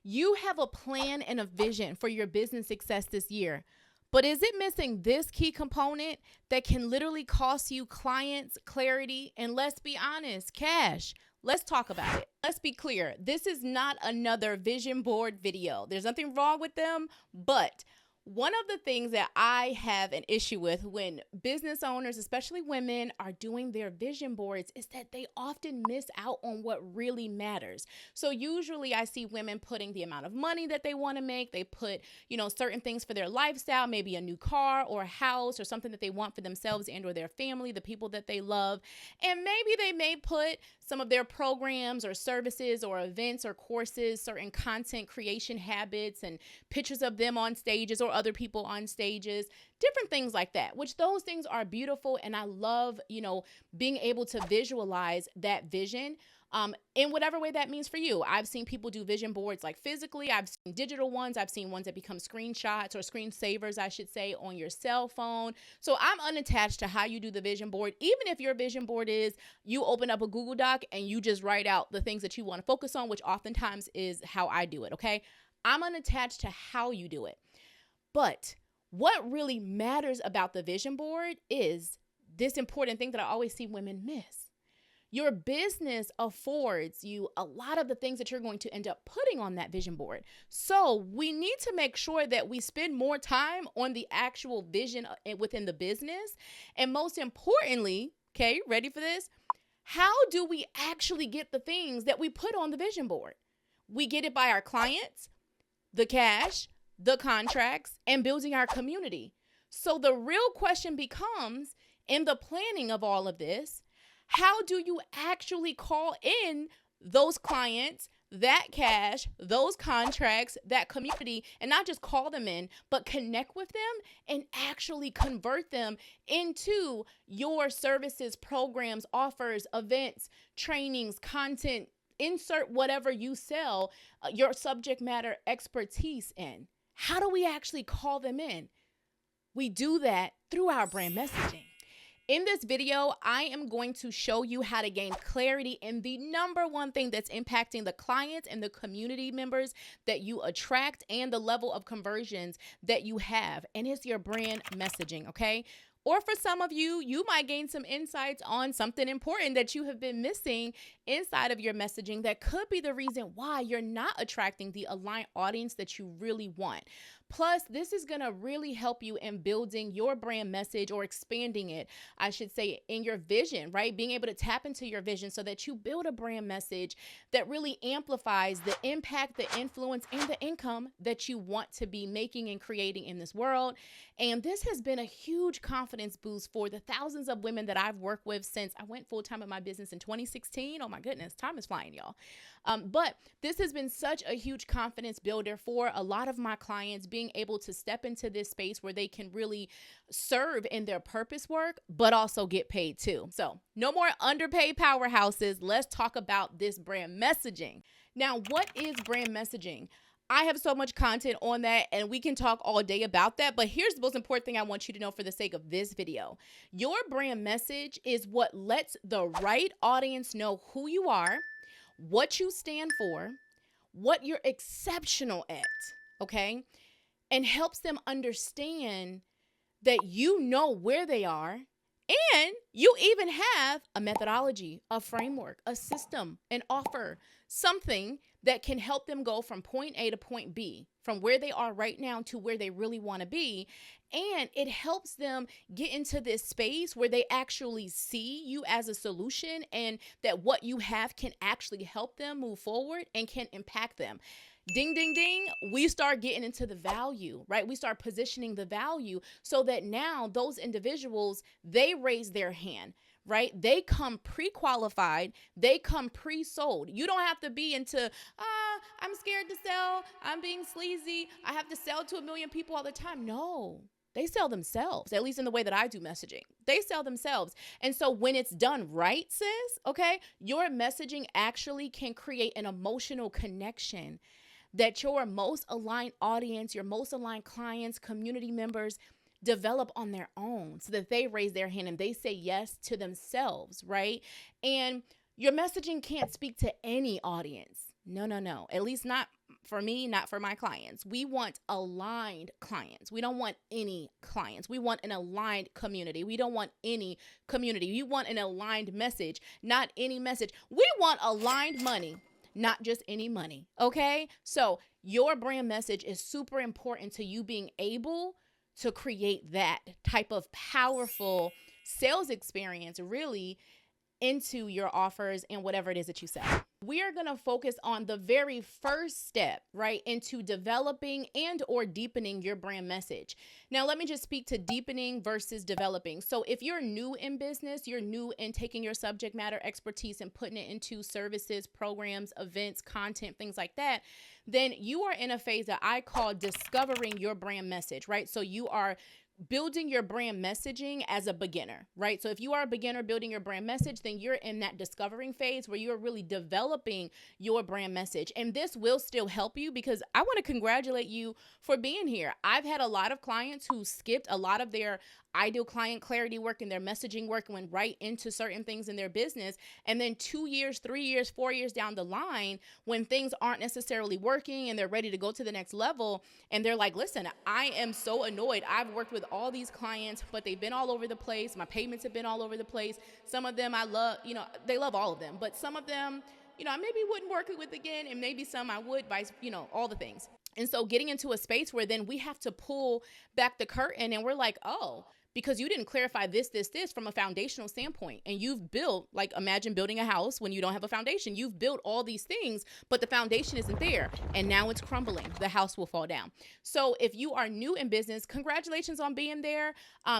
You have a plan and a vision for your business success this year. But is it missing this key component that can literally cost you clients, clarity, and let's be honest, cash? Let's talk about it. Let's be clear. This is not another vision board video. There's nothing wrong with them, but one of the things that I have an issue with when business owners, especially women, are doing their vision boards is that they often miss out on what really matters. So usually I see women putting the amount of money that they want to make. They put, certain things for their lifestyle, maybe a new car or a house or something that they want for themselves and or their family, the people that they love. And maybe they may put some of their programs or services or events or courses, certain content creation habits and pictures of them on stages or other people on stages, different things like that, which those things are beautiful. And I love, being able to visualize that vision in whatever way that means for you. I've seen people do vision boards like physically. I've seen digital ones. I've seen ones that become screenshots or screensavers, I should say, on your cell phone. So I'm unattached to how you do the vision board. Even if your vision board is you open up a Google Doc and you just write out the things that you want to focus on, which oftentimes is how I do it. Okay. I'm unattached to how you do it. But what really matters about the vision board is this important thing that I always see women miss. Your business affords you a lot of the things that you're going to end up putting on that vision board. So we need to make sure that we spend more time on the actual vision within the business. And most importantly, okay, ready for this? How do we actually get the things that we put on the vision board? We get it by our clients, the cash, the contracts, and building our community. So the real question becomes, in the planning of all of this, how do you actually call in those clients, that cash, those contracts, that community, and not just call them in, but connect with them and actually convert them into your services, programs, offers, events, trainings, content, insert whatever you sell your subject matter expertise in. How do we actually call them in? We do that through our brand messaging. In this video, I am going to show you how to gain clarity in the number one thing that's impacting the clients and the community members that you attract and the level of conversions that you have. And it's your brand messaging, okay? Or for some of you, you might gain some insights on something important that you have been missing inside of your messaging that could be the reason why you're not attracting the aligned audience that you really want. Plus, this is going to really help you in building your brand message or expanding it, I should say, in your vision, right? Being able to tap into your vision so that you build a brand message that really amplifies the impact, the influence, and the income that you want to be making and creating in this world. And this has been a huge confidence boost for the thousands of women that I've worked with since I went full-time in my business in 2016. Oh my goodness, time is flying, y'all. But this has been such a huge confidence builder for a lot of my clients, being able to step into this space where they can really serve in their purpose work, but also get paid too. So no more underpaid powerhouses. Let's talk about this brand messaging. Now, what is brand messaging? I have so much content on that and we can talk all day about that. But here's the most important thing I want you to know for the sake of this video. Your brand message is what lets the right audience know who you are, what you stand for, what you're exceptional at, okay? And helps them understand that you know where they are and you even have a methodology, a framework, a system, an offer, something that can help them go from point A to point B, from where they are right now to where they really want to be. And it helps them get into this space where they actually see you as a solution and that what you have can actually help them move forward and can impact them. Ding, ding, ding. We start getting into the value, right? We start positioning the value so that now those individuals, they raise their hand. Right? They come pre-qualified. They come pre-sold. You don't have to be into, I'm scared to sell. I'm being sleazy. I have to sell to 1 million people all the time. No, they sell themselves, at least in the way that I do messaging. They sell themselves. And so when it's done right, sis, okay, your messaging actually can create an emotional connection that your most aligned audience, your most aligned clients, community members, develop on their own so that they raise their hand and they say yes to themselves, right? And your messaging can't speak to any audience. No. At least not for me, not for my clients. We want aligned clients. We don't want any clients. We want an aligned community. We don't want any community. You want an aligned message, not any message. We want aligned money, not just any money. Okay? So your brand message is super important to you being able to create that type of powerful sales experience, really, into your offers and whatever it is that you sell. We are going to focus on the very first step, right, into developing and or deepening your brand message. Now, let me just speak to deepening versus developing. So if you're new in business, you're new in taking your subject matter expertise and putting it into services, programs, events, content, things like that, then you are in a phase that I call discovering your brand message, right? So you are building your brand messaging as a beginner, right? So if you are a beginner building your brand message, then you're in that discovering phase where you're really developing your brand message. And this will still help you, because I want to congratulate you for being here. I've had a lot of clients who skipped a lot of their ideal client clarity work and their messaging work and went right into certain things in their business. And then 2 years, 3 years, 4 years down the line, when things aren't necessarily working and they're ready to go to the next level, and they're like, listen, I am so annoyed. I've worked with all these clients, but they've been all over the place. My payments have been all over the place. Some of them I love, they love all of them, but some of them, I maybe wouldn't work with again, and maybe some I would, all the things. And so getting into a space where then we have to pull back the curtain and we're like, oh, because you didn't clarify this from a foundational standpoint. And you've built, like, imagine building a house when you don't have a foundation. You've built all these things, but the foundation isn't there. And now it's crumbling. The house will fall down. So if you are new in business, congratulations on being there.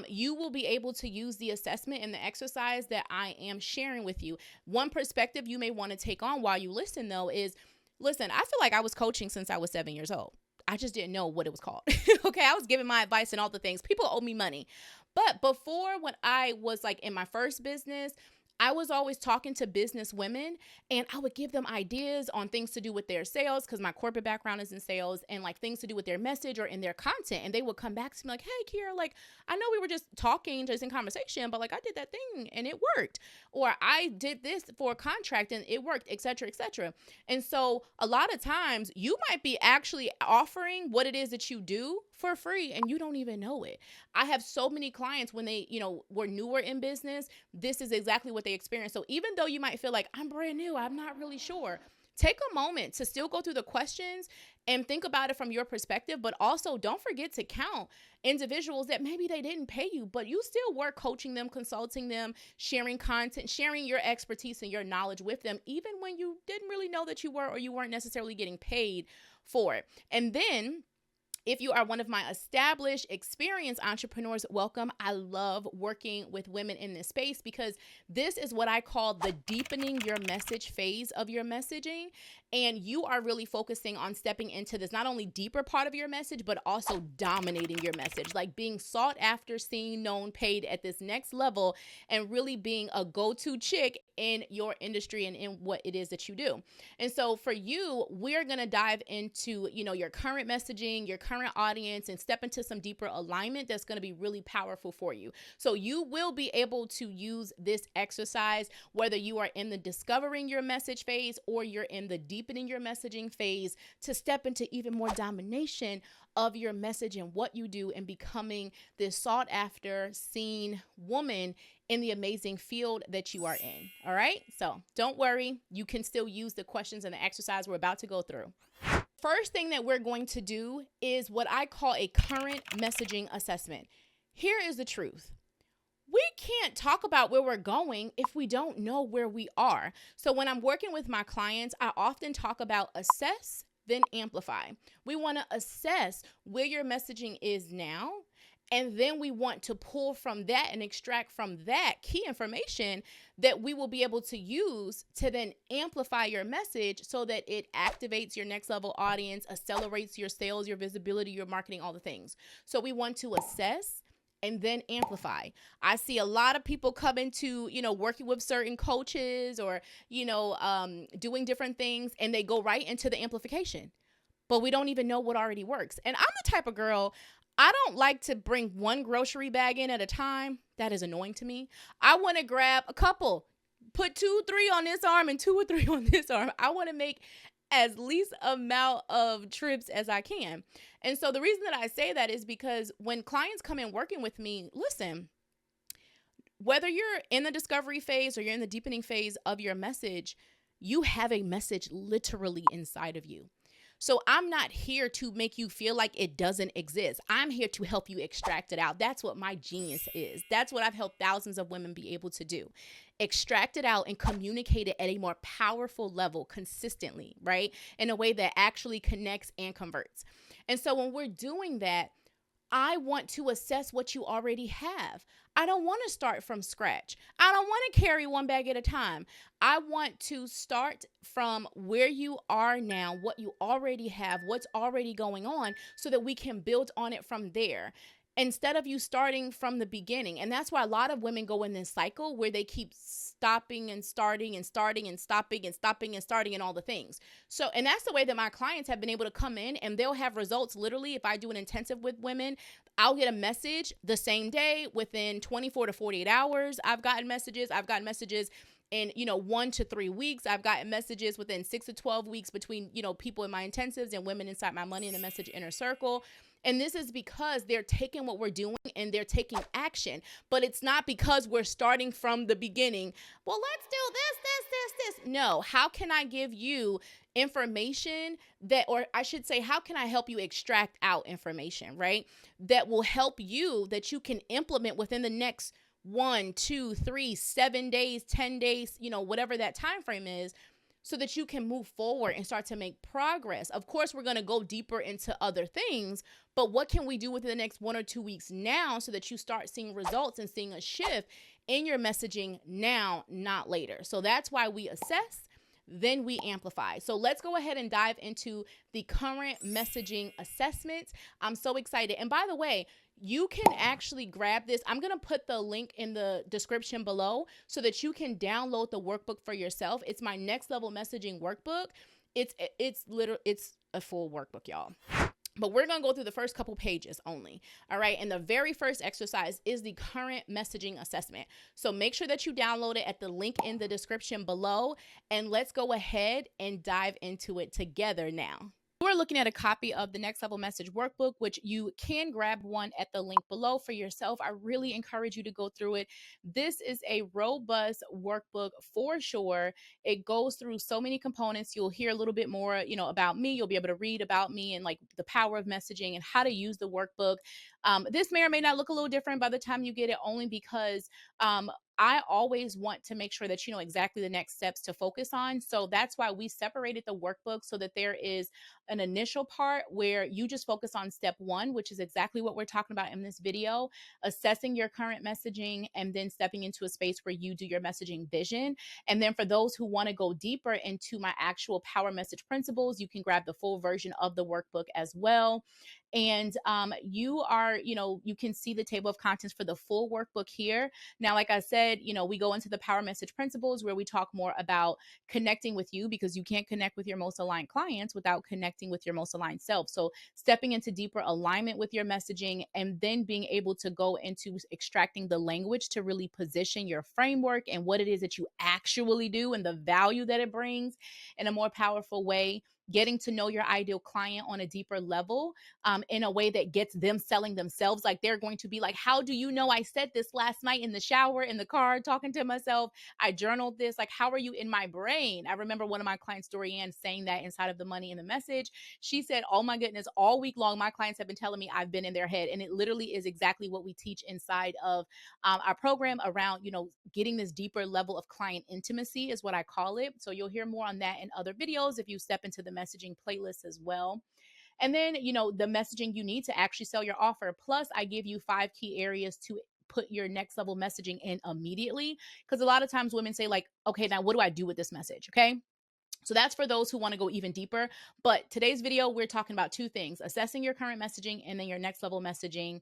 You will be able to use the assessment and the exercise that I am sharing with you. One perspective you may want to take on while you listen, though, is, listen, I feel like I was coaching since I was 7 years old. I just didn't know what it was called. Okay, I was giving my advice and all the things. People owe me money. But before, when I was like in my first business, I was always talking to business women, and I would give them ideas on things to do with their sales, because my corporate background is in sales, and like things to do with their message or in their content. And they would come back to me like, hey, Kiera, like, I know we were just talking, just in conversation, but like I did that thing and it worked. Or I did this for a contract and it worked, et cetera, et cetera. And so a lot of times you might be actually offering what it is that you do for free and you don't even know it. I have so many clients when they, were newer in business, this is exactly what they experienced. So even though you might feel like, I'm brand new, I'm not really sure, take a moment to still go through the questions and think about it from your perspective, but also don't forget to count individuals that maybe they didn't pay you, but you still were coaching them, consulting them, sharing content, sharing your expertise and your knowledge with them, even when you didn't really know that you were, or you weren't necessarily getting paid for it. And then if you are one of my established, experienced entrepreneurs, welcome. I love working with women in this space, because this is what I call the deepening your message phase of your messaging. And you are really focusing on stepping into this not only deeper part of your message, but also dominating your message, like being sought after, seen, known, paid at this next level, and really being a go-to chick in your industry and in what it is that you do. And so for you, we're going to dive into, your current messaging, your current audience, and step into some deeper alignment that's going to be really powerful for you. So you will be able to use this exercise, whether you are in the discovering your message phase or you're in the deepening your messaging phase, to step into even more domination of your message and what you do, and becoming this sought after, seen woman in the amazing field that you are in. All right. So don't worry. You can still use the questions and the exercise we're about to go through. First thing that we're going to do is what I call a current messaging assessment. Here is the truth. We can't talk about where we're going if we don't know where we are. So when I'm working with my clients, I often talk about assess, then amplify. We want to assess where your messaging is now, and then we want to pull from that and extract from that key information that we will be able to use to then amplify your message so that it activates your next level audience, accelerates your sales, your visibility, your marketing, all the things. So we want to assess and then amplify. I see a lot of people come into, working with certain coaches or, doing different things, and they go right into the amplification, but we don't even know what already works. And I'm the type of girl, I don't like to bring one grocery bag in at a time. That is annoying to me. I want to grab a couple, put 2, 3 on this arm and 2 or 3 on this arm. I want to make as least amount of trips as I can. And so the reason that I say that is because when clients come in working with me, listen, whether you're in the discovery phase or you're in the deepening phase of your message, you have a message literally inside of you. So I'm not here to make you feel like it doesn't exist. I'm here to help you extract it out. That's what my genius is. That's what I've helped thousands of women be able to do. Extract it out and communicate it at a more powerful level consistently, right? In a way that actually connects and converts. And so when we're doing that, I want to assess what you already have. I don't want to start from scratch. I don't want to carry one bag at a time. I want to start from where you are now, what you already have, what's already going on, so that we can build on it from there instead of you starting from the beginning. And that's why a lot of women go in this cycle where they keep stopping and starting and starting and stopping and stopping and starting and all the things. So, and that's the way that my clients have been able to come in, and they'll have results literally. If I do an intensive with women, I'll get a message the same day. Within 24 to 48 hours, I've gotten messages. In 1 to 3 weeks. I've gotten messages within 6 to 12 weeks between people in my intensives and women inside my Money in the Message inner circle. And this is because they're taking what we're doing and they're taking action. But it's not because we're starting from the beginning. Well, let's do this. No. How can I give you information that, or I should say, how can I help you extract out information, right? That will help you, that you can implement within the next 1, 2, 3, 7 days, 10 days, whatever that time frame is, so that you can move forward and start to make progress. Of course, we're going to go deeper into other things, but what can we do within the next 1 or 2 weeks now so that you start seeing results and seeing a shift in your messaging now, not later? So that's why we assess, then we amplify. So let's go ahead and dive into the current messaging assessments. I'm so excited. And by the way, you can actually grab this. I'm going to put the link in the description below so that you can download the workbook for yourself. It's my next level messaging workbook. It's a full workbook, y'all. But we're going to go through the first couple pages only. All right. And the very first exercise is the current messaging assessment. So make sure that you download it at the link in the description below. And let's go ahead and dive into it together now. We're looking at a copy of the Next Level Message Workbook, which you can grab one at the link below for yourself. I really encourage you to go through it. This is a robust workbook for sure. It goes through so many components. You'll hear a little bit more, about me. You'll be able to read about me and like the power of messaging and how to use the workbook. This may or may not look a little different by the time you get it, only because I always want to make sure that you know exactly the next steps to focus on. So that's why we separated the workbook so that there is an initial part where you just focus on step 1, which is exactly what we're talking about in this video, assessing your current messaging, and then stepping into a space where you do your messaging vision. And then for those who want to go deeper into my actual power message principles, you can grab the full version of the workbook as well. And you can see the table of contents for the full workbook here. Now, like I said, we go into the power message principles where we talk more about connecting with you, because you can't connect with your most aligned clients without connecting with your most aligned self. So stepping into deeper alignment with your messaging, and then being able to go into extracting the language to really position your framework and what it is that you actually do and the value that it brings in a more powerful way. Getting to know your ideal client on a deeper level, in a way that gets them selling themselves. Like they're going to be like, how do you know I said this last night in the shower, in the car, talking to myself? I journaled this. Like, how are you in my brain? I remember one of my clients, Dorianne, saying that inside of the Money in the Message. She said, oh my goodness, all week long, my clients have been telling me I've been in their head. And it literally is exactly what we teach inside of our program around, getting this deeper level of client intimacy is what I call it. So you'll hear more on that in other videos if you step into the messaging playlist as well. And then, the messaging you need to actually sell your offer. Plus, I give you 5 key areas to put your next level messaging in immediately. Because a lot of times women say like, okay, now what do I do with this message? Okay. So that's for those who want to go even deeper. But today's video, we're talking about 2 things: assessing your current messaging and then your next level messaging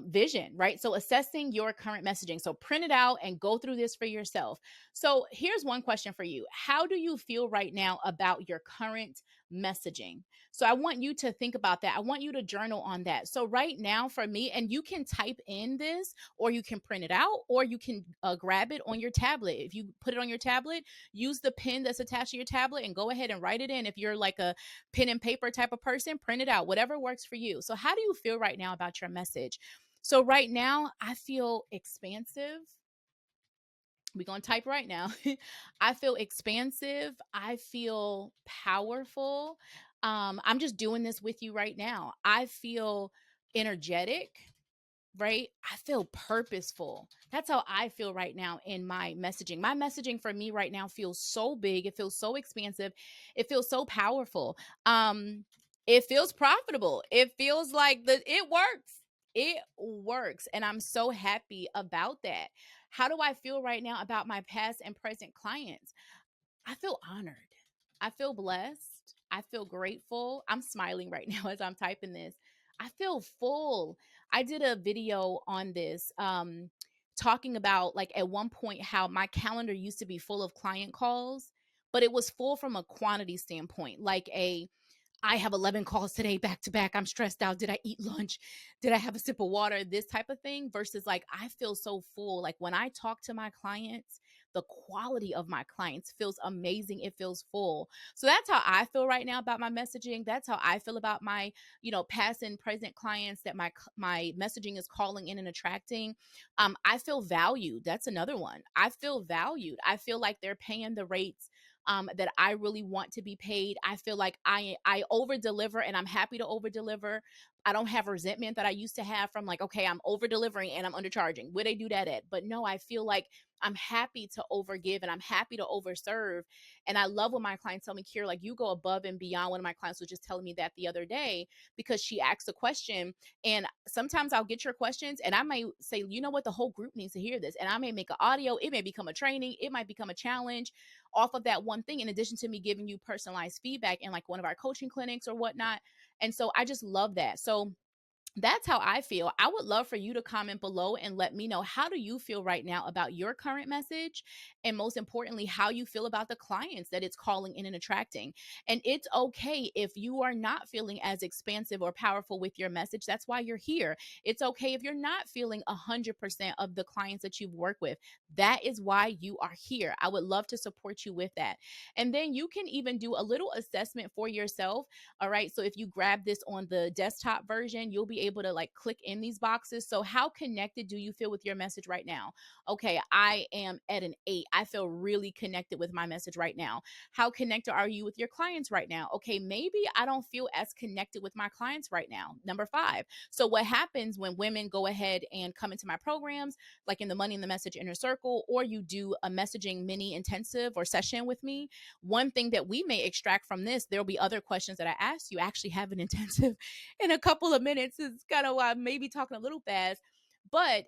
vision, right? So assessing your current messaging. So print it out and go through this for yourself. So here's one question for you. How do you feel right now about your current messaging. So I want you to think about that. I want you to journal on that. So right now for me, and you can type in this, or you can print it out, or you can grab it on your tablet. If you put it on your tablet, use the pen that's attached to your tablet and go ahead and write it in. If you're like a pen and paper type of person, print it out, whatever works for you. So how do you feel right now about your message? So right now, I feel expansive. We're going to type right now. I feel expansive. I feel powerful. I'm just doing this with you right now. I feel energetic, right? I feel purposeful. That's how I feel right now in my messaging. My messaging for me right now feels so big. It feels so expansive. It feels so powerful. It feels profitable. It feels like it works. It works. And I'm so happy about that. How do I feel right now about my past and present clients? I feel honored. I feel blessed. I feel grateful. I'm smiling right now as I'm typing this. I feel full. I did a video on this talking about, like, at one point how my calendar used to be full of client calls, but it was full from a quantity standpoint, like I have 11 calls today back to back. I'm stressed out. Did I eat lunch? Did I have a sip of water? This type of thing versus, like, I feel so full. Like when I talk to my clients, the quality of my clients feels amazing. It feels full. So that's how I feel right now about my messaging. That's how I feel about my, past and present clients that my messaging is calling in and attracting. I feel valued. That's another one. I feel valued. I feel like they're paying the rates that I really want to be paid. I feel like I over deliver, and I'm happy to over deliver. I don't have resentment that I used to have from, like, okay, I'm over delivering and I'm undercharging. Where they do that at? But no, I feel like I'm happy to overgive and I'm happy to overserve. And I love when my clients tell me, Kier, like, you go above and beyond. One of my clients was just telling me that the other day because she asked a question, and sometimes I'll get your questions and I may say, you know what, the whole group needs to hear this. And I may make an audio. It may become a training. It might become a challenge off of that one thing, in addition to me giving you personalized feedback in, like, one of our coaching clinics or whatnot. And so I just love that. So that's how I feel. I would love for you to comment below and let me know, how do you feel right now about your current message? And most importantly, how you feel about the clients that it's calling in and attracting. And it's okay if you are not feeling as expansive or powerful with your message. That's why you're here. It's okay if you're not feeling 100% of the clients that you've worked with. That is why you are here. I would love to support you with that. And then you can even do a little assessment for yourself. All right. So if you grab this on the desktop version, you'll be able to, like, click in these boxes. So how connected do you feel with your message right now? Okay, I am at an 8. I feel really connected with my message right now. How connected are you with your clients right now? Okay, maybe I don't feel as connected with my clients right now. Number 5. So what happens when women go ahead and come into my programs, like in the Money in the Message Inner Circle, or you do a messaging mini intensive or session with me? One thing that we may extract from this, there'll be other questions that I ask you. I actually have an intensive in a couple of minutes. It's kind of why I may be talking a little fast. But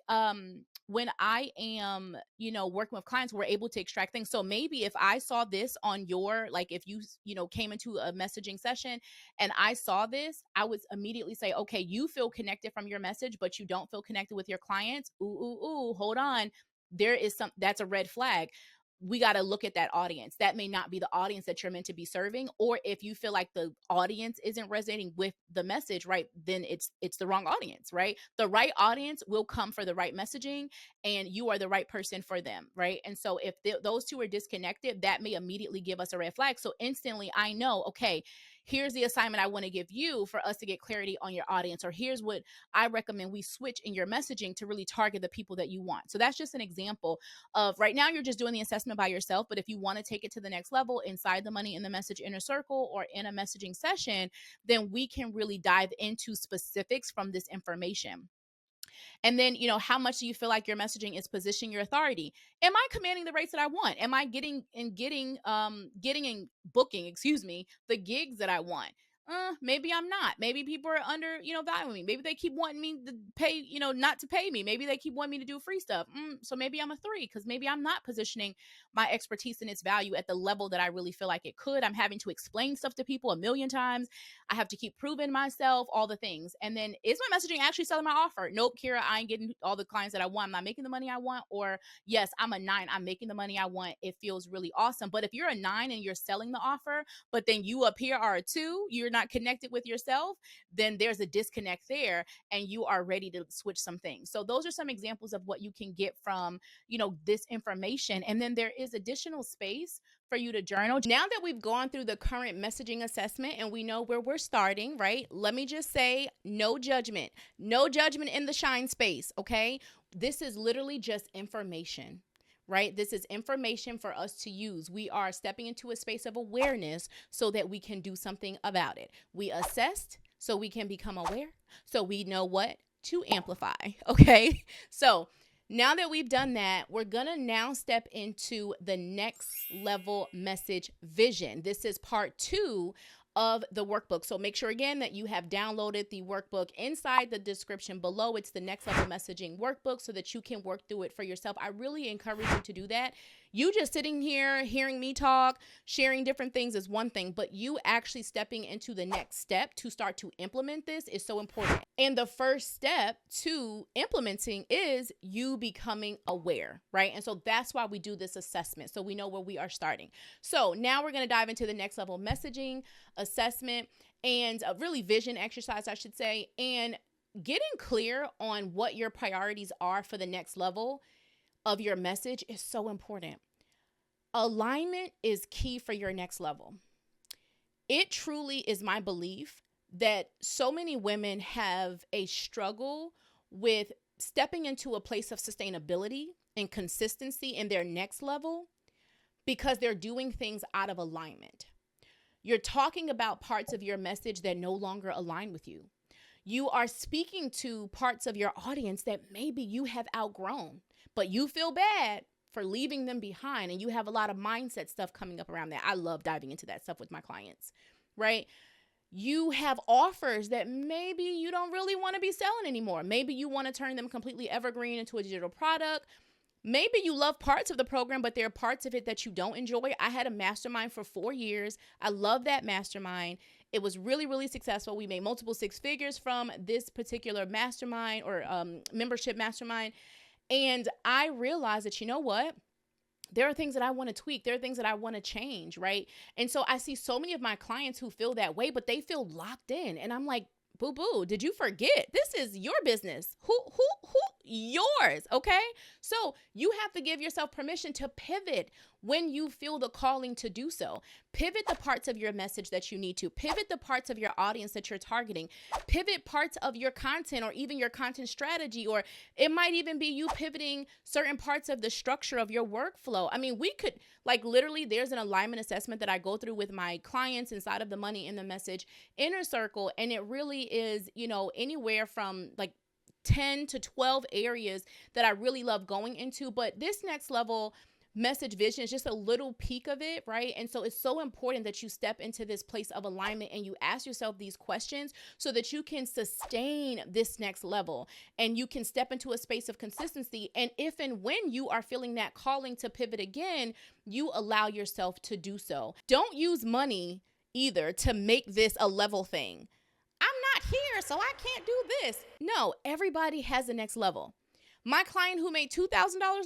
when I am, working with clients, we're able to extract things. So maybe if I saw this on your, like, if you, came into a messaging session and I saw this, I would immediately say, okay, you feel connected from your message, but you don't feel connected with your clients. Ooh, hold on. There is that's a red flag. We got to look at that audience. That may not be the audience that you're meant to be serving. Or if you feel like the audience isn't resonating with the message, right, then it's the wrong audience, right? The right audience will come for the right messaging, and you are the right person for them, right? And so if those two are disconnected, that may immediately give us a red flag. So instantly I know, okay, here's the assignment I want to give you for us to get clarity on your audience, or here's what I recommend we switch in your messaging to really target the people that you want. So that's just an example of, right now you're just doing the assessment by yourself. But if you want to take it to the next level inside the Money in the Message Inner Circle or in a messaging session, then we can really dive into specifics from this information. And then, how much do you feel like your messaging is positioning your authority? Am I commanding the rates that I want? Am I getting and booking, the gigs that I want? maybe I'm not. Maybe people are under, valuing me. Maybe they keep wanting me to pay, not to pay me. Maybe they keep wanting me to do free stuff. So maybe I'm a 3 because maybe I'm not positioning my expertise and its value at the level that I really feel like it could. I'm having to explain stuff to people a million times. I have to keep proving myself, all the things. And then is my messaging actually selling my offer? Nope, Kira, I ain't getting all the clients that I want. I'm not making the money I want. Or yes, I'm a 9. I'm making the money I want. It feels really awesome. But if you're a 9 and you're selling the offer, but then you up here are a 2, you're not connected with yourself, then there's a disconnect there and you are ready to switch some things. So those are some examples of what you can get from, this information. And then there is additional space for you to journal. Now that we've gone through the current messaging assessment and we know where we're starting, right? Let me just say no judgment in the shine space. Okay. This is literally just information. Right? This is information for us to use. We are stepping into a space of awareness so that we can do something about it. We assessed so we can become aware, so we know what to amplify. Okay. So now that we've done that, we're going to now step into the next level message vision. This is part 2 of the workbook. So make sure again that you have downloaded the workbook inside the description below. It's the next level messaging workbook so that you can work through it for yourself. I really encourage you to do that. You just sitting here, hearing me talk, sharing different things is one thing, but you actually stepping into the next step to start to implement this is so important. And the first step to implementing is you becoming aware, right? And so that's why we do this assessment. So we know where we are starting. So now we're going to dive into the next level messaging assessment and a really vision exercise, I should say, and getting clear on what your priorities are for the next level of your message is so important. Alignment is key for your next level. It truly is my belief that so many women have a struggle with stepping into a place of sustainability and consistency in their next level because they're doing things out of alignment. You're talking about parts of your message that no longer align with you. You are speaking to parts of your audience that maybe you have outgrown, but you feel bad for leaving them behind. And you have a lot of mindset stuff coming up around that. I love diving into that stuff with my clients, right? You have offers that maybe you don't really want to be selling anymore. Maybe you want to turn them completely evergreen into a digital product. Maybe you love parts of the program, but there are parts of it that you don't enjoy. I had a mastermind for 4 years. I love that mastermind. It was really, really successful. We made multiple 6 figures from this particular mastermind or membership mastermind. And I realized that, you know what? There are things that I want to tweak. There are things that I want to change, right? And so I see so many of my clients who feel that way, but they feel locked in. And I'm like, boo-boo, did you forget? This is your business. Who? Yours, okay? So you have to give yourself permission to pivot when you feel the calling to do so. Pivot the parts of your message that you need to. Pivot the parts of your audience that you're targeting. Pivot parts of your content or even your content strategy, or it might even be you pivoting certain parts of the structure of your workflow. I mean, we could, like, literally, there's an alignment assessment that I go through with my clients inside of the Money in the Message Inner Circle. And it really is, anywhere from like 10 to 12 areas that I really love going into. But this next level message vision is just a little peek of it, right? And so it's so important that you step into this place of alignment and you ask yourself these questions so that you can sustain this next level and you can step into a space of consistency. And if and when you are feeling that calling to pivot again, you allow yourself to do so. Don't use money either to make this a level thing. I'm not here, so I can't do this. No, everybody has the next level. My client who made $2,000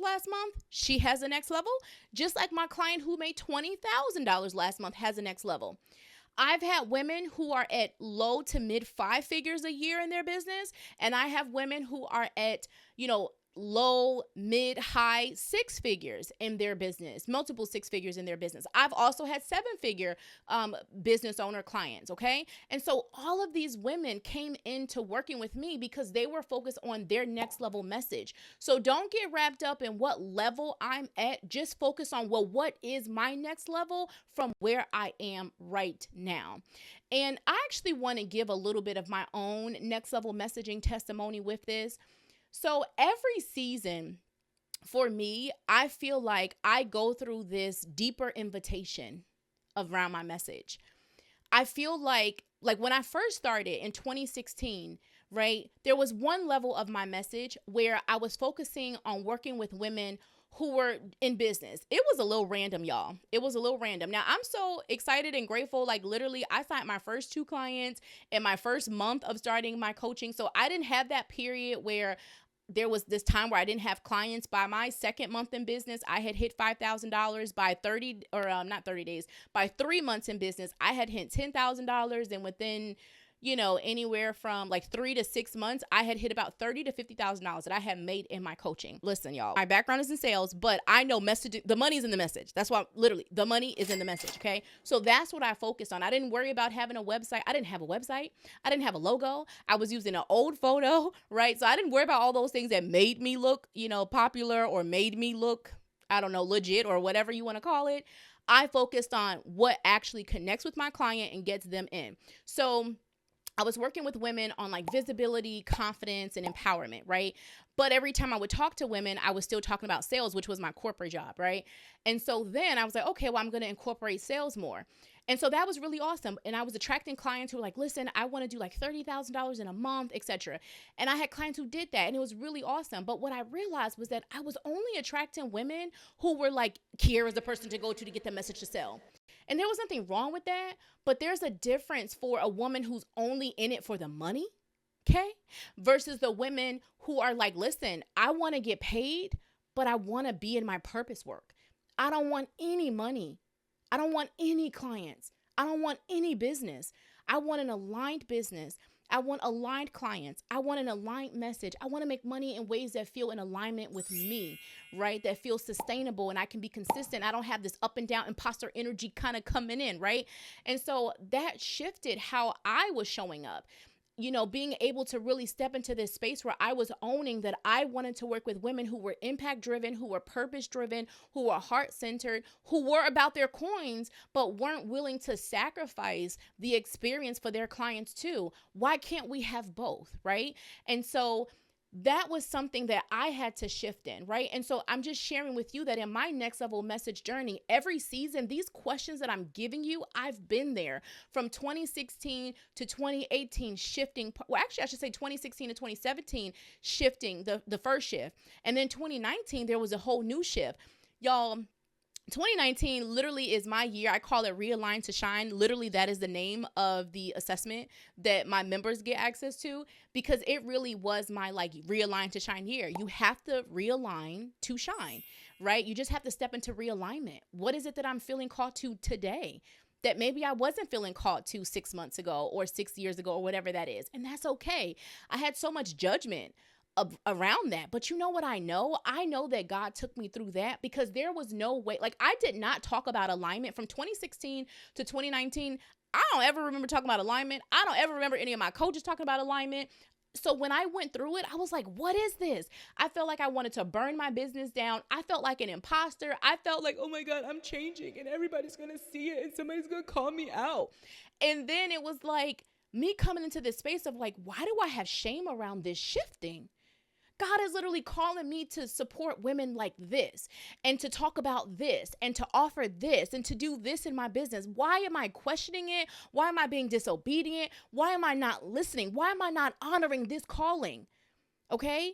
last month, she has the next level, just like my client who made $20,000 last month has the next level. I've had women who are at low to mid 5 figures a year in their business, and I have women who are at, low, mid, high 6 figures in their business, multiple 6 figures in their business. I've also had 7-figure business owner clients, okay? And so all of these women came into working with me because they were focused on their next level message. So don't get wrapped up in what level I'm at. Just focus on, what is my next level from where I am right now? And I actually want to give a little bit of my own next level messaging testimony with this. So every season for me, I feel like I go through this deeper invitation around my message. I feel like when I first started in 2016, right, there was one level of my message where I was focusing on working with women who were in business. It was a little random, y'all. It was a little random. Now, I'm so excited and grateful. Like, literally, I signed my first 2 clients in my first month of starting my coaching. So I didn't have that period where there was this time where I didn't have clients. By my second month in business, I had hit $5,000. By 30 or not 30 days, by 3 months in business, I had hit $10,000. And within, anywhere from like 3 to 6 months, I had hit about $30,000 to $50,000 that I had made in my coaching. Listen, y'all, my background is in sales, but I know messaging, the money's in the message. That's why literally the money is in the message. Okay. So that's what I focused on. I didn't worry about having a website. I didn't have a website. I didn't have a logo. I was using an old photo, right? So I didn't worry about all those things that made me look, popular, or made me look, I don't know, legit, or whatever you want to call it. I focused on what actually connects with my client and gets them in. So I was working with women on like visibility, confidence, and empowerment, right? But every time I would talk to women, I was still talking about sales, which was my corporate job, right? And so then I was like, okay, well, I'm going to incorporate sales more. And so that was really awesome. And I was attracting clients who were like, listen, I want to do like $30,000 in a month, etc. And I had clients who did that, and it was really awesome. But what I realized was that I was only attracting women who were like, Kiara's the person to go to get the message to sell. And there was nothing wrong with that, but there's a difference for a woman who's only in it for the money, okay, versus the women who are like, listen, I want to get paid, but I want to be in my purpose work. I don't want any money. I don't want any clients. I don't want any business. I want an aligned business. I want aligned clients. I want an aligned message. I want to make money in ways that feel in alignment with me, right? That feel sustainable, and I can be consistent. I don't have this up and down imposter energy kind of coming in, right? And so that shifted how I was showing up. Being able to really step into this space where I was owning that I wanted to work with women who were impact driven, who were purpose driven, who were heart centered, who were about their coins, but weren't willing to sacrifice the experience for their clients too. Why can't we have both, right? And so that was something that I had to shift in, right? And so I'm just sharing with you that in my next level message journey, every season, these questions that I'm giving you, I've been there from 2016 to 2018, shifting. Well, actually, I should say 2016 to 2017, shifting the first shift. And then 2019, there was a whole new shift. Y'all, 2019 literally is my year. I call it Realign to Shine. Literally, that is the name of the assessment that my members get access to, because it really was my like Realign to Shine year. You have to realign to shine, right? You just have to step into realignment. What is it that I'm feeling called to today that maybe I wasn't feeling called to 6 months ago or 6 years ago or whatever that is? And that's okay. I had so much judgment around that. But you know what I know? I know that God took me through that because there was no way. Like, I did not talk about alignment from 2016 to 2019. I don't ever remember talking about alignment. I don't ever remember any of my coaches talking about alignment. So when I went through it, I was like, what is this? I felt like I wanted to burn my business down. I felt like an imposter. I felt like, oh my God, I'm changing and everybody's going to see it and somebody's going to call me out. And then it was like me coming into this space of like, why do I have shame around this shifting? God is literally calling me to support women like this and to talk about this and to offer this and to do this in my business. Why am I questioning it? Why am I being disobedient? Why am I not listening? Why am I not honoring this calling? Okay?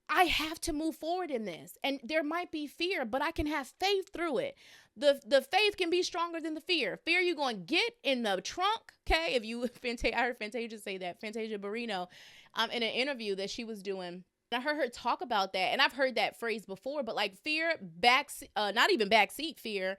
I have to move forward in this. And there might be fear, but I can have faith through it. The faith can be stronger than the fear. Fear you're going to get in the trunk, okay? I heard Fantasia say that, Fantasia Barrino, in an interview that she was doing. I heard her talk about that, and I've heard that phrase before, but like fear, not even backseat fear,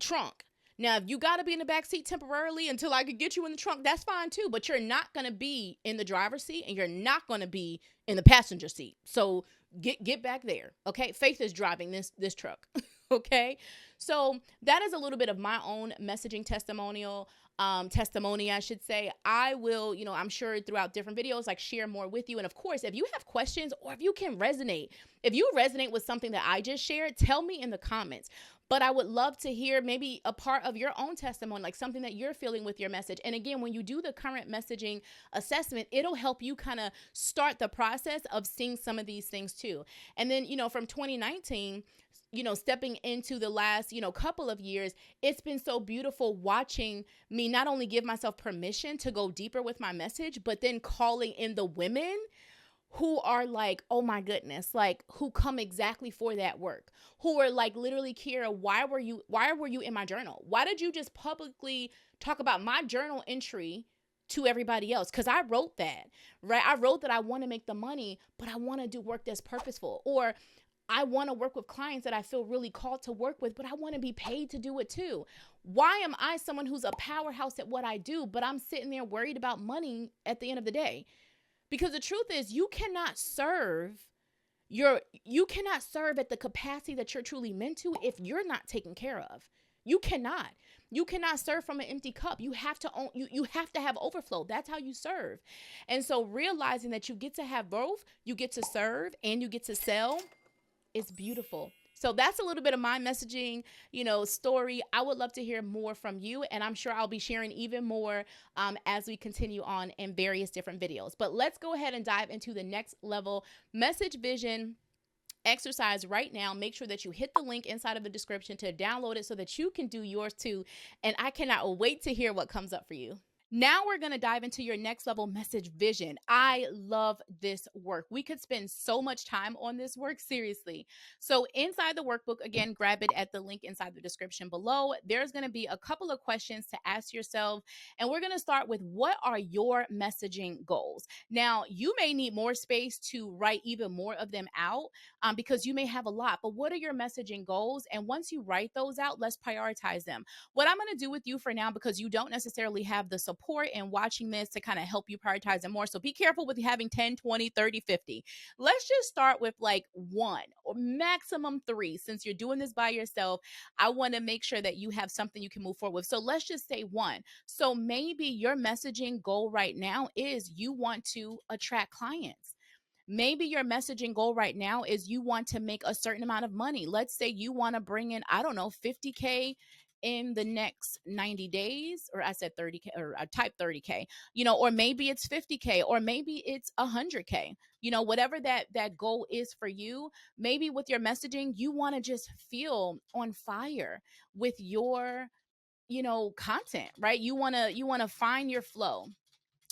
trunk. Now, if you got to be in the backseat temporarily until I could get you in the trunk, that's fine too, but you're not going to be in the driver's seat and you're not going to be in the passenger seat. So get back there, okay? Faith is driving this truck, okay? So that is a little bit of my own messaging testimony, I should say. I will, I'm sure throughout different videos, like share more with you. And of course, if you have questions or if you resonate with something that I just shared, tell me in the comments. But I would love to hear maybe a part of your own testimony, like something that you're feeling with your message. And again, when you do the current messaging assessment, it'll help you kind of start the process of seeing some of these things too. And then, from 2019, stepping into the last, couple of years, it's been so beautiful watching me not only give myself permission to go deeper with my message, but then calling in the women who are like, oh my goodness, like who come exactly for that work, who are like, literally, Kira, why were you in my journal? Why did you just publicly talk about my journal entry to everybody else? Because I wrote that, right? I wrote that I want to make the money, but I want to do work that's purposeful. Or I want to work with clients that I feel really called to work with, but I want to be paid to do it too. Why am I someone who's a powerhouse at what I do, but I'm sitting there worried about money at the end of the day? Because the truth is, you cannot serve at the capacity that you're truly meant to if you're not taken care of. You cannot. You cannot serve from an empty cup. You have to own, you have to have overflow. That's how you serve. And so realizing that you get to have both, you get to serve and you get to sell, is beautiful. So that's a little bit of my messaging, story. I would love to hear more from you, and I'm sure I'll be sharing even more as we continue on in various different videos. But let's go ahead and dive into the next level message vision exercise right now. Make sure that you hit the link inside of the description to download it so that you can do yours too. And I cannot wait to hear what comes up for you. Now we're going to dive into your next level message vision. I love this work. We could spend so much time on this work, seriously. So inside the workbook, again, grab it at the link inside the description below. There's going to be a couple of questions to ask yourself. And we're going to start with, what are your messaging goals? Now, you may need more space to write even more of them out because you may have a lot. But what are your messaging goals? And once you write those out, let's prioritize them. What I'm going to do with you for now, because you don't necessarily have the support and watching this to kind of help you prioritize them more. So be careful with having 10, 20, 30, 50. Let's just start with like 1 or maximum 3. Since you're doing this by yourself, I want to make sure that you have something you can move forward with. So let's just say 1. So maybe your messaging goal right now is you want to attract clients. Maybe your messaging goal right now is you want to make a certain amount of money. Let's say you want to bring in, I don't know, 50K in the next 90 days, or I said 30K, or I typed 30K, or maybe it's 50K, or maybe it's 100K, whatever that goal is for you. Maybe with your messaging, you want to just feel on fire with your, content, right? You want to find your flow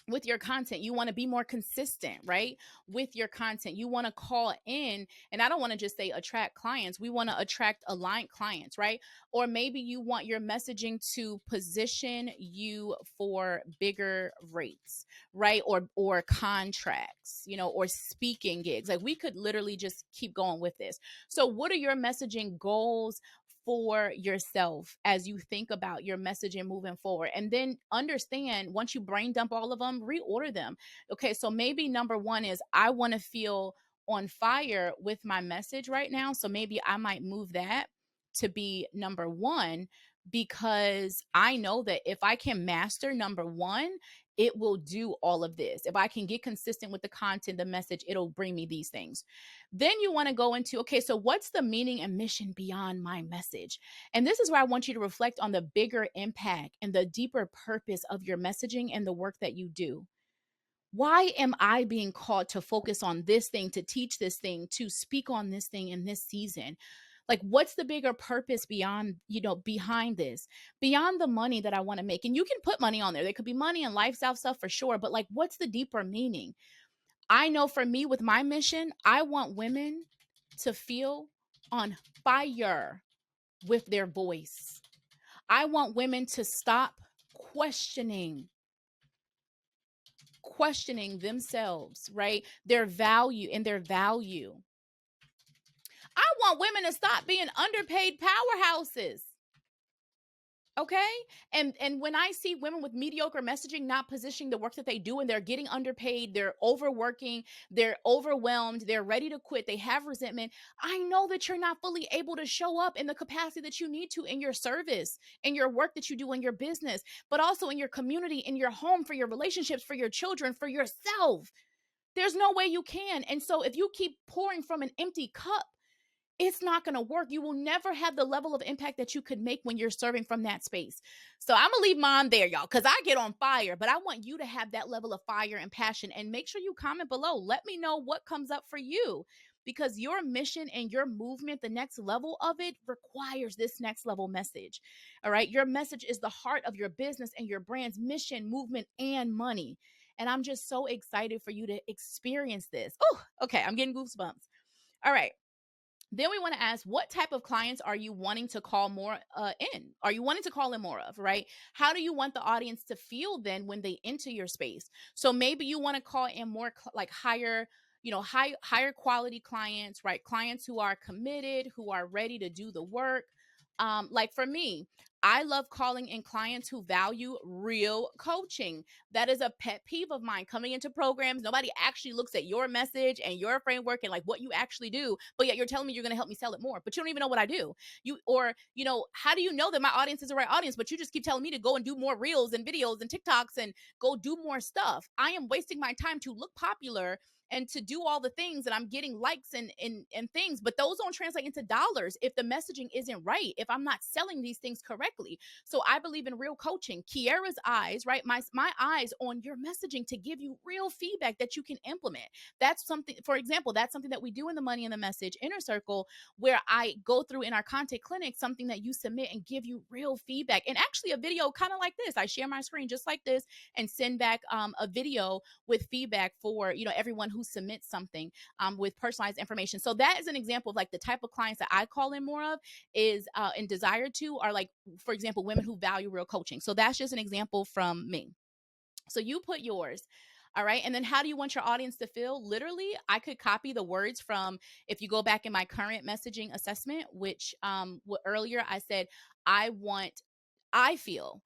with your content. You want to be more consistent, right? With your content, you want to call in, and I don't want to just say attract clients. We want to attract aligned clients, right? Or maybe you want your messaging to position you for bigger rates, right? Or contracts, or speaking gigs. Like, we could literally just keep going with this. So what are your messaging goals for yourself as you think about your messaging moving forward? And then understand, once you brain dump all of them, reorder them. Okay, so maybe number 1 is, I want to feel on fire with my message right now. So maybe I might move that to be number 1, because I know that if I can master number 1, it will do all of this. If I can get consistent with the content, the message, it'll bring me these things. Then you want to go into, okay, so what's the meaning and mission beyond my message? And this is where I want you to reflect on the bigger impact and the deeper purpose of your messaging and the work that you do. Why am I being called to focus on this thing, to teach this thing, to speak on this thing in this season? Like, what's the bigger purpose beyond, behind this, beyond the money that I want to make? And you can put money on there. There could be money and lifestyle stuff for sure, but like, what's the deeper meaning? I know for me, with my mission, I want women to feel on fire with their voice. I want women to stop questioning themselves, right? Their value and their value. I want women to stop being underpaid powerhouses. Okay. And when I see women with mediocre messaging not positioning the work that they do, and they're getting underpaid, they're overworking, they're overwhelmed, they're ready to quit, they have resentment, I know that you're not fully able to show up in the capacity that you need to in your service, in your work that you do in your business, but also in your community, in your home, for your relationships, for your children, for yourself. There's no way you can. And so if you keep pouring from an empty cup, it's not going to work. You will never have the level of impact that you could make when you're serving from that space. So I'm going to leave mine there, y'all, because I get on fire, but I want you to have that level of fire and passion. And make sure you comment below. Let me know what comes up for you. because your mission and your movement, the next level of it, requires this next level message. All right. Your message is the heart of your business and your brand's mission, movement, and money. And I'm just so excited for you to experience this. Oh, okay. I'm getting goosebumps. All right. Then we want to ask, what type of clients are you wanting to call more in? Are you wanting to call in more of, right? How do you want the audience to feel then when they enter your space? So maybe you want to call in more like higher, higher quality clients, right? Clients who are committed, who are ready to do the work. Like for me, I love calling in clients who value real coaching. That is a pet peeve of mine. Coming into programs, nobody actually looks at your message and your framework and like what you actually do, but yet you're telling me you're going to help me sell it more, but you don't even know what I do. How do you know that my audience is the right audience, but you just keep telling me to go and do more reels and videos and TikToks and go do more stuff? I am wasting my time to look popular and to do all the things, and I'm getting likes and things, but those don't translate into dollars if the messaging isn't right, if I'm not selling these things correctly. So I believe in real coaching. Kiara's eyes, right? My eyes on your messaging to give you real feedback that you can implement. That's something, for example, that's something that we do in the Money in the Message Inner Circle, where I go through in our content clinic, something that you submit and give you real feedback. And actually a video kind of like this, I share my screen just like this and send back a video with feedback for, everyone who submits something with personalized information. So that is an example of like the type of clients that I call in more of is and desire to are like, for example, women who value real coaching. So that's just an example from me. So you put yours. All right. And then how do you want your audience to feel? Literally, I could copy the words from, if you go back in my current messaging assessment, which earlier I said, I feel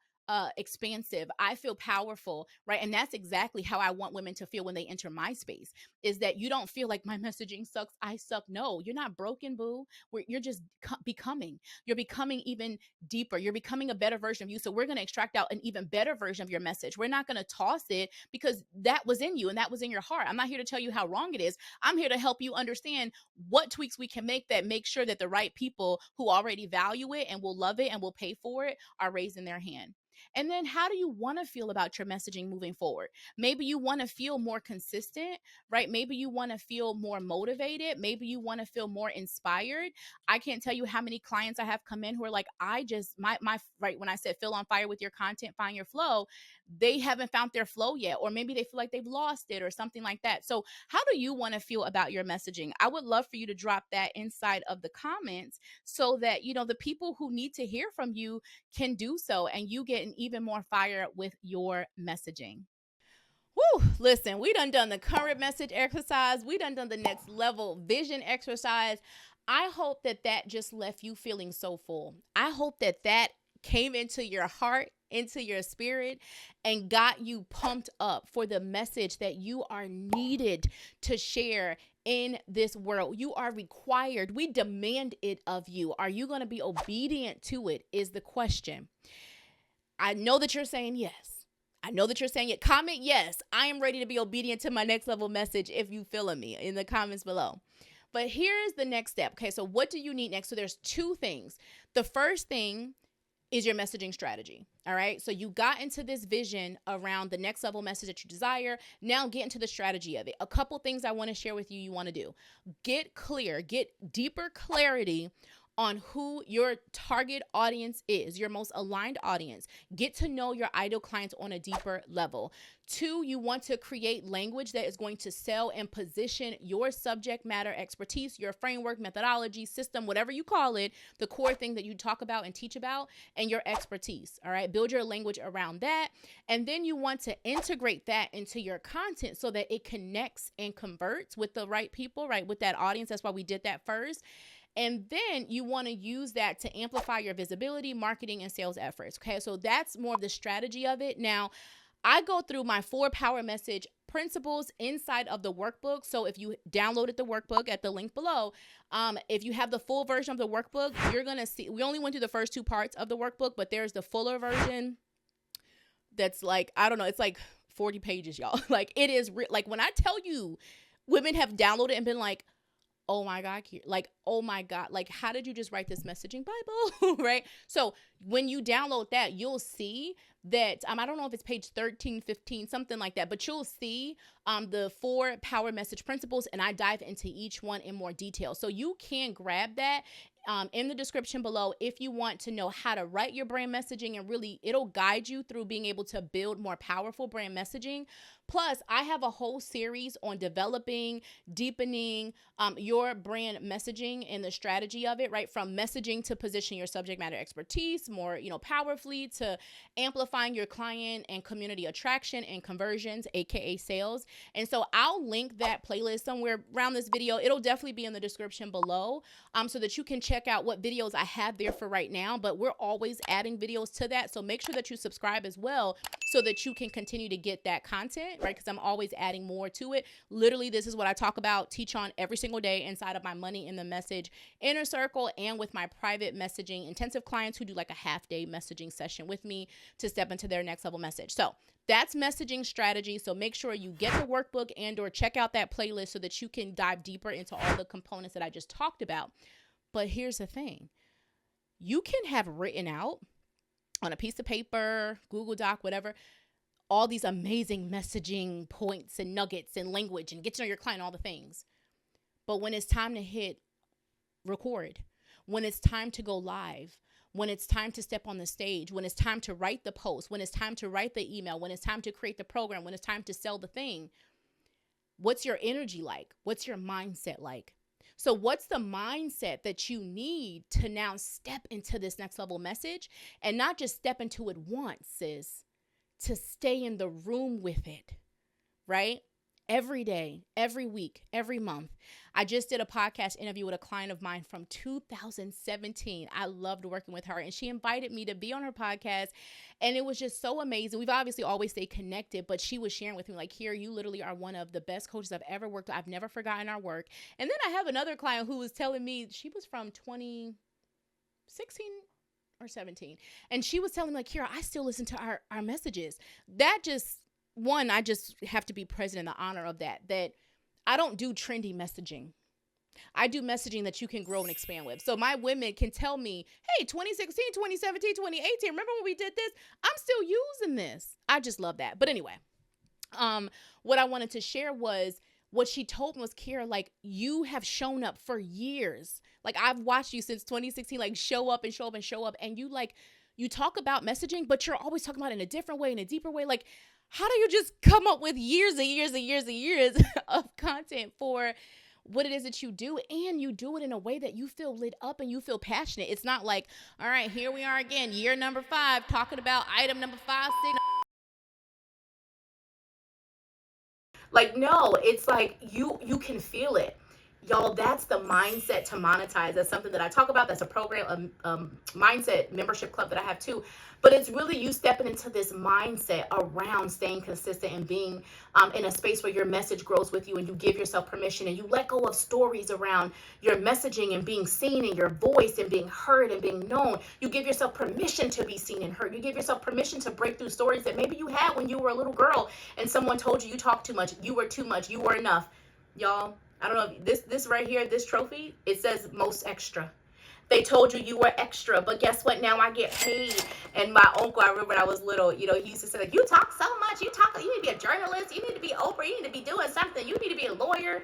expansive. I feel powerful, right? And that's exactly how I want women to feel when they enter my space, is that you don't feel like my messaging sucks, I suck. No, you're not broken, boo. You're just becoming. You're becoming even deeper. You're becoming a better version of you. So we're going to extract out an even better version of your message. We're not going to toss it because that was in you and that was in your heart. I'm not here to tell you how wrong it is. I'm here to help you understand what tweaks we can make that make sure that the right people who already value it and will love it and will pay for it are raising their hand. And then how do you want to feel about your messaging moving forward? Maybe you want to feel more consistent, right? Maybe you want to feel more motivated. Maybe you want to feel more inspired. I can't tell you how many clients I have come in who are like, right, when I said feel on fire with your content, find your flow, they haven't found their flow yet, or maybe they feel like they've lost it or something like that. So how do you want to feel about your messaging? I would love for you to drop that inside of the comments so that, the people who need to hear from you can do so and you get an even more fire with your messaging. Woo, listen, we done the current message exercise. We done the next level vision exercise. I hope that just left you feeling so full. I hope that came into your heart, into your spirit, and got you pumped up for the message that you are needed to share in this world. You are required. We demand it of you. Are you going to be obedient to it is the question. I know that you're saying yes. I know that you're saying it. Comment yes. I am ready to be obedient to my next level message if you feeling me in the comments below. But here's the next step. Okay, so what do you need next? So there's two things. The first thing is your messaging strategy. All right. So you got into this vision around the next level message that you desire. Now get into the strategy of it. A couple things I want to share with you want to do. Get clear, get deeper clarity on who your target audience is, your most aligned audience. Get to know your ideal clients on a deeper level. 2, you want to create language that is going to sell and position your subject matter expertise, your framework, methodology, system, whatever you call it, the core thing that you talk about and teach about, and your expertise. All right. Build your language around that. And then you want to integrate that into your content so that it connects and converts with the right people, right? With that audience. That's why we did that first. And then you want to use that to amplify your visibility, marketing, and sales efforts. Okay, so that's more of the strategy of it. Now, I go through my 4 power message principles inside of the workbook. So if you downloaded the workbook at the link below, if you have the full version of the workbook, you're going to see, we only went through the first 2 parts of the workbook, but there's the fuller version that's like, I don't know, it's like 40 pages, y'all. Like it is, like when I tell you women have downloaded and been like, oh my God, like, oh my God, like, how did you just write this messaging Bible? Right? So when you download that, you'll see that, I don't know if it's page 13, 15, something like that, but you'll see the 4 power message principles, and I dive into each one in more detail. So you can grab that in the description below if you want to know how to write your brand messaging, and really it'll guide you through being able to build more powerful brand messaging. Plus, I have a whole series on developing, deepening your brand messaging and the strategy of it, right? From messaging to position your subject matter expertise more, powerfully, to amplifying your client and community attraction and conversions, aka sales. And so I'll link that playlist somewhere around this video. It'll definitely be in the description below, so that you can check out what videos I have there for right now. But we're always adding videos to that, so make sure that you subscribe as well, so that you can continue to get that content, right? Because I'm always adding more to it. Literally, this is what I talk about, teach on every single day inside of my Money in the Message inner circle, and with my private messaging intensive clients who do like a half-day messaging session with me to step into their next level message. So that's messaging strategy. So make sure you get the workbook and or check out that playlist so that you can dive deeper into all the components that I just talked about. But here's the thing. You can have written out on a piece of paper, Google Doc, whatever, all these amazing messaging points and nuggets and language and get to know your client, all the things. But when it's time to hit record, when it's time to go live, when it's time to step on the stage, when it's time to write the post, when it's time to write the email, when it's time to create the program, when it's time to sell the thing, what's your energy like? What's your mindset like? So what's the mindset that you need to now step into this next level message, and not just step into it once, sis, to stay in the room with it, right? Every day, every week, every month. I just did a podcast interview with a client of mine from 2017. I loved working with her, and she invited me to be on her podcast, and it was just so amazing. We've obviously always stayed connected, but she was sharing with me like, here, you literally are one of the best coaches I've ever worked with. I've never forgotten our work. And then I have another client who was telling me, she was from 2016 or 17, and she was telling me like, here, I still listen to our messages. That just, one, I just have to be present in the honor of that I don't do trendy messaging. I do messaging that you can grow and expand with. So my women can tell me, hey, 2016, 2017, 2018, remember when we did this? I'm still using this. I just love that. But anyway, what I wanted to share was what she told me was, Kira, like, you have shown up for years. Like, I've watched you since 2016, like, show up and show up and show up. And you talk about messaging, but you're always talking about it in a different way, in a deeper way. Like, how do you just come up with years and years and years and years of content for what it is that you do? And you do it in a way that you feel lit up and you feel passionate. It's not like, all right, here we are again, year number 5, talking about item number 5, 6. Like, no, it's like you can feel it. Y'all, that's the mindset to monetize. That's something that I talk about. That's a program, mindset membership club that I have too. But it's really you stepping into this mindset around staying consistent and being in a space where your message grows with you, and you give yourself permission, and you let go of stories around your messaging and being seen and your voice and being heard and being known. You give yourself permission to be seen and heard. You give yourself permission to break through stories that maybe you had when you were a little girl and someone told you talk too much, you were too much, you were enough. Y'all, I don't know, this right here, this trophy, it says most extra. They told you you were extra, but guess what? Now I get paid. And my uncle, I remember when I was little, he used to say, like, you talk so much. You need to be a journalist. You need to be Oprah. You need to be doing something. You need to be a lawyer.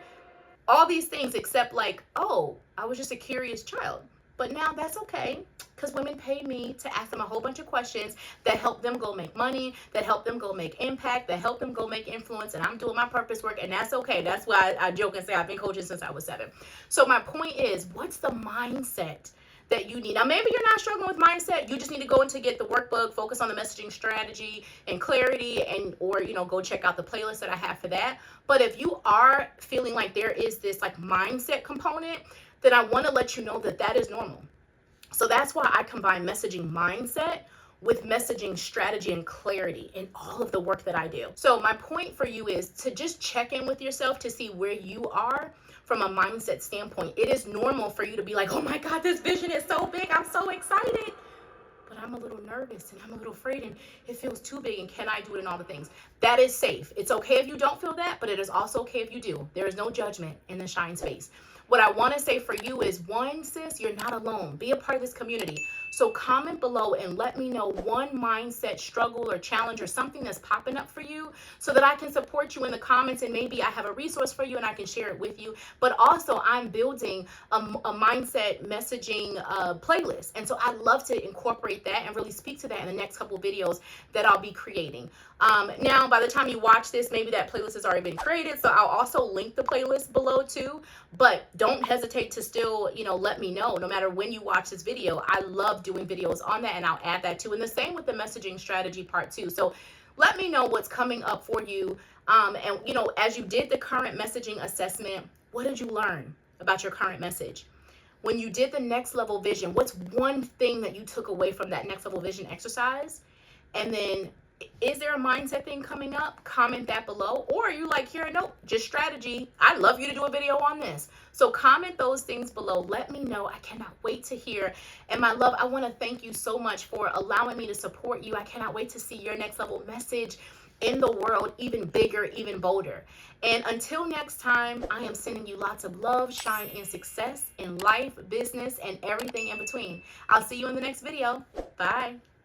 All these things, except like, oh, I was just a curious child. But now that's okay, because women pay me to ask them a whole bunch of questions that help them go make money, that help them go make impact, that help them go make influence, and I'm doing my purpose work, and that's okay. That's why I joke and say I've been coaching since I was 7. So my point is, what's the mindset that you need? Now, maybe you're not struggling with mindset. You just need to go in to get the workbook, focus on the messaging strategy and clarity, and or go check out the playlist that I have for that. But if you are feeling like there is this like mindset component, then I want to let you know that that is normal. So that's why I combine messaging mindset with messaging strategy and clarity in all of the work that I do. So my point for you is to just check in with yourself to see where you are from a mindset standpoint. It is normal for you to be like, oh my God, this vision is so big. I'm so excited. But I'm a little nervous and I'm a little afraid and it feels too big, and can I do it, and all the things. That is safe. It's okay if you don't feel that, but it is also okay if you do. There is no judgment in the Shine space. what I want to say for you is, one, sis, you're not alone. Be a part of this community. So comment below and let me know one mindset struggle or challenge or something that's popping up for you, so that I can support you in the comments, and maybe I have a resource for you and I can share it with you. But also, I'm building a mindset messaging playlist. And so I'd love to incorporate that and really speak to that in the next couple videos that I'll be creating. Now, by the time you watch this, maybe that playlist has already been created. So I'll also link the playlist below too. But don't hesitate to still, let me know no matter when you watch this video. I love doing videos on that, and I'll add that too. And the same with the messaging strategy part too. So let me know what's coming up for you. And, as you did the current messaging assessment, what did you learn about your current message? When you did the next level vision, what's one thing that you took away from that next level vision exercise? And then, is there a mindset thing coming up? Comment that below. Or are you like, here, nope, just strategy. I'd love you to do a video on this. So comment those things below. Let me know. I cannot wait to hear. And my love, I want to thank you so much for allowing me to support you. I cannot wait to see your next level message in the world, even bigger, even bolder. And until next time, I am sending you lots of love, shine, and success in life, business, and everything in between. I'll see you in the next video. Bye.